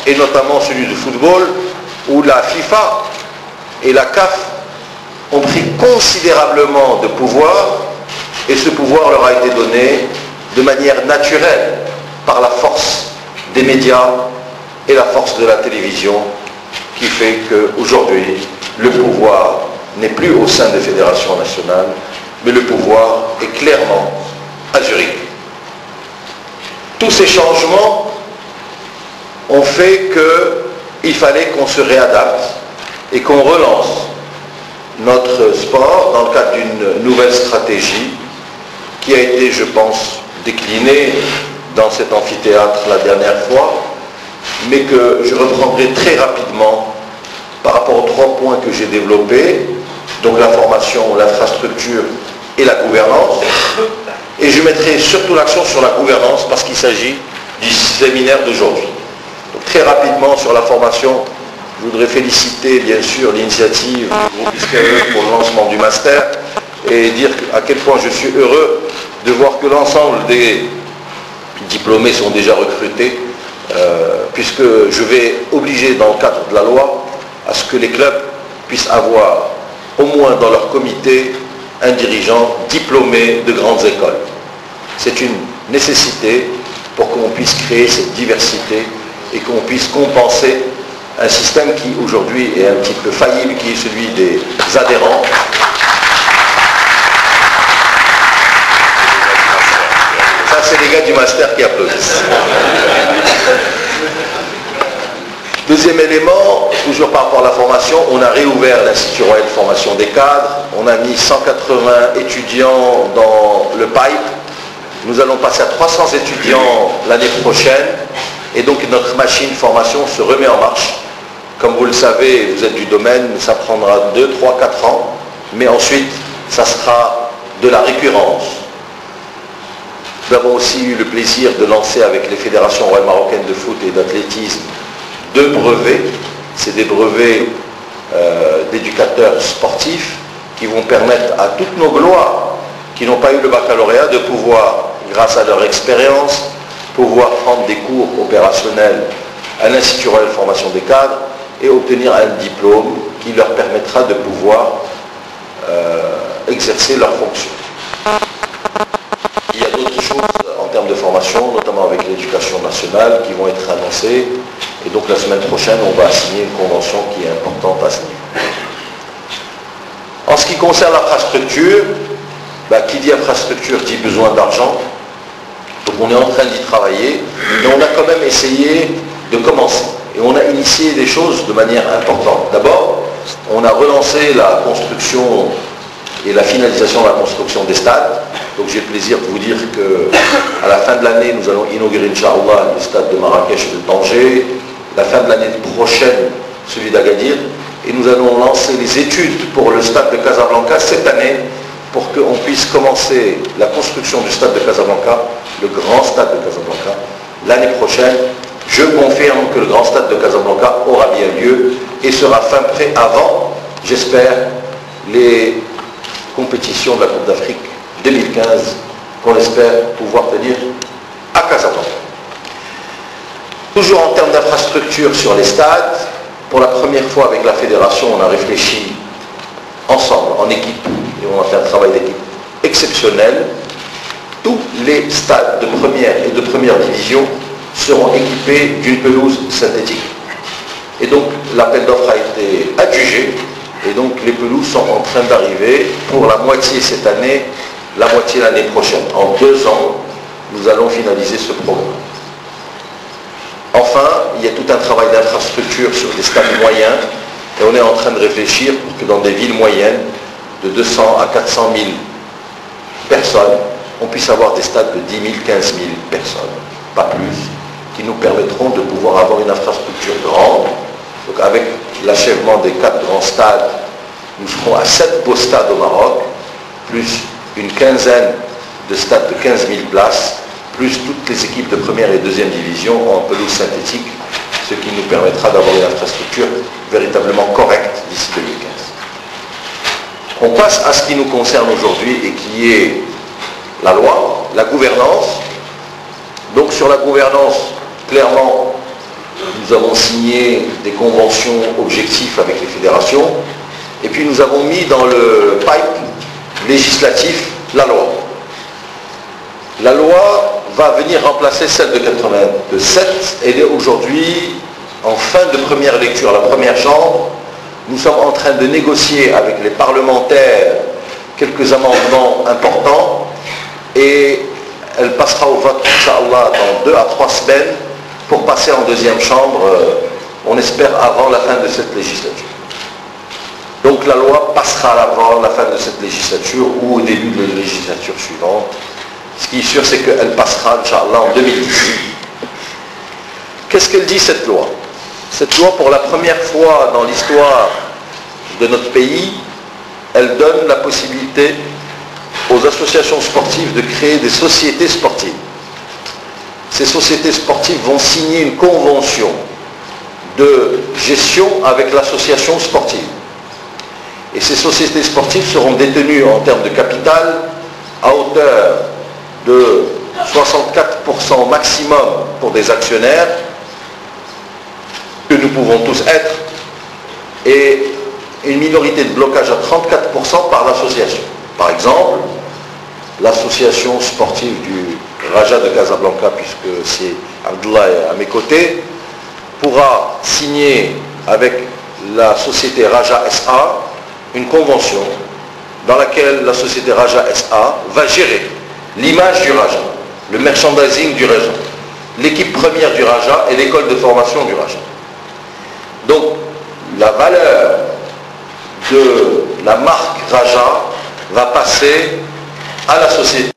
et notamment celui du football, où la FIFA et la CAF ont pris considérablement de pouvoir, et ce pouvoir leur a été donné de manière naturelle par la force des médias et la force de la télévision, qui fait qu'aujourd'hui, le pouvoir n'est plus au sein des fédérations nationales, mais le pouvoir est clairement à Zurich. Tous ces changements ont fait qu'il fallait qu'on se réadapte et qu'on relance notre sport dans le cadre d'une nouvelle stratégie qui a été, je pense, déclinée dans cet amphithéâtre la dernière fois, mais que je reprendrai très rapidement par rapport aux 3 points que j'ai développés, donc la formation, l'infrastructure et la gouvernance. Et je mettrai surtout l'accent sur la gouvernance parce qu'il s'agit du séminaire d'aujourd'hui. Donc très rapidement sur la formation, je voudrais féliciter bien sûr l'initiative du groupe ISCAE pour le lancement du master et dire à quel point je suis heureux de voir que l'ensemble des diplômés sont déjà recrutés, puisque je vais obliger dans le cadre de la loi à ce que les clubs puissent avoir au moins dans leur comité un dirigeant diplômé de grandes écoles. C'est une nécessité pour qu'on puisse créer cette diversité et qu'on puisse compenser un système qui aujourd'hui est un petit peu faillible, qui est celui des adhérents. Ça, c'est les gars du master qui applaudissent. Deuxième élément, toujours par rapport à la formation, on a réouvert l'Institut Royal de formation des cadres, on a mis 180 étudiants dans le pipe, nous allons passer à 300 étudiants l'année prochaine, et donc notre machine formation se remet en marche. Comme vous le savez, vous êtes du domaine, ça prendra 2, 3, 4 ans, mais ensuite, ça sera de la récurrence. Nous avons aussi eu le plaisir de lancer avec les fédérations royales marocaines de foot et d'athlétisme 2 brevets. C'est des brevets d'éducateurs sportifs qui vont permettre à toutes nos gloires qui n'ont pas eu le baccalauréat de pouvoir, grâce à leur expérience, pouvoir prendre des cours opérationnels à l'Institut Royal de formation des cadres et obtenir un diplôme qui leur permettra de pouvoir exercer leurs fonctions. Il y a d'autres choses en termes de formation, notamment avec l'éducation nationale, qui vont être annoncées. Et donc la semaine prochaine, on va signer une convention qui est importante à ce niveau. En ce qui concerne l'infrastructure, qui dit infrastructure dit besoin d'argent. Donc on est en train d'y travailler, mais on a quand même essayé de commencer. Et on a initié des choses de manière importante. D'abord, on a relancé la construction et la finalisation de la construction des stades. Donc j'ai le plaisir de vous dire qu'à la fin de l'année, nous allons inaugurer, Inch'Allah, le stade de Marrakech et de Tanger. La fin de l'année prochaine, celui d'Agadir. Et nous allons lancer les études pour le stade de Casablanca cette année pour qu'on puisse commencer la construction du stade de Casablanca, le grand stade de Casablanca, l'année prochaine. Je confirme que le grand stade de Casablanca aura bien lieu et sera fin prêt avant, j'espère, les compétitions de la Coupe d'Afrique 2015 qu'on espère pouvoir tenir à Casablanca. Toujours en termes d'infrastructure sur les stades, pour la première fois avec la fédération, on a réfléchi ensemble, en équipe, et on a fait un travail d'équipe exceptionnel. Tous les stades de première et de première division seront équipés d'une pelouse synthétique. Et donc l'appel d'offres a été adjugé, et donc les pelouses sont en train d'arriver pour la moitié cette année, la moitié l'année prochaine. En 2 ans, nous allons finaliser ce programme. Enfin, il y a tout un travail d'infrastructure sur des stades moyens, et on est en train de réfléchir pour que dans des villes moyennes, de 200 à 400 000 personnes, on puisse avoir des stades de 10 000, 15 000 personnes, pas plus, qui nous permettront de pouvoir avoir une infrastructure grande. Donc avec l'achèvement des 4 grands stades, nous serons à 7 beaux stades au Maroc, plus une quinzaine de stades de 15 000 places, plus toutes les équipes de première et deuxième division en pelouse synthétique, ce qui nous permettra d'avoir une infrastructure véritablement correcte d'ici 2015. On passe à ce qui nous concerne aujourd'hui et qui est la loi, la gouvernance. Donc sur la gouvernance, clairement, nous avons signé des conventions objectifs avec les fédérations, et puis nous avons mis dans le pipe législatif la loi. La loi va venir remplacer celle de 87. Elle est aujourd'hui en fin de première lecture à la première chambre. Nous sommes en train de négocier avec les parlementaires quelques amendements importants et elle passera au vote, Inch'Allah, dans 2 à 3 semaines pour passer en deuxième chambre, on espère avant la fin de cette législature. Donc la loi passera avant la fin de cette législature ou au début de la législature suivante. Ce qui est sûr, c'est qu'elle passera, Inch'Allah, en 2010. Qu'est-ce qu'elle dit, cette loi? Cette loi, pour la première fois dans l'histoire de notre pays, elle donne la possibilité aux associations sportives de créer des sociétés sportives. Ces sociétés sportives vont signer une convention de gestion avec l'association sportive. Et ces sociétés sportives seront détenues en termes de capital à hauteur de 64% maximum pour des actionnaires, que nous pouvons tous être, et une minorité de blocage à 34% par l'association. Par exemple, l'association sportive du Raja de Casablanca, puisque c'est Abdullah à mes côtés, pourra signer avec la société Raja SA une convention dans laquelle la société Raja SA va gérer l'image du Raja, le merchandising du Raja, l'équipe première du Raja et l'école de formation du Raja. Donc la valeur de la marque Raja va passer à la société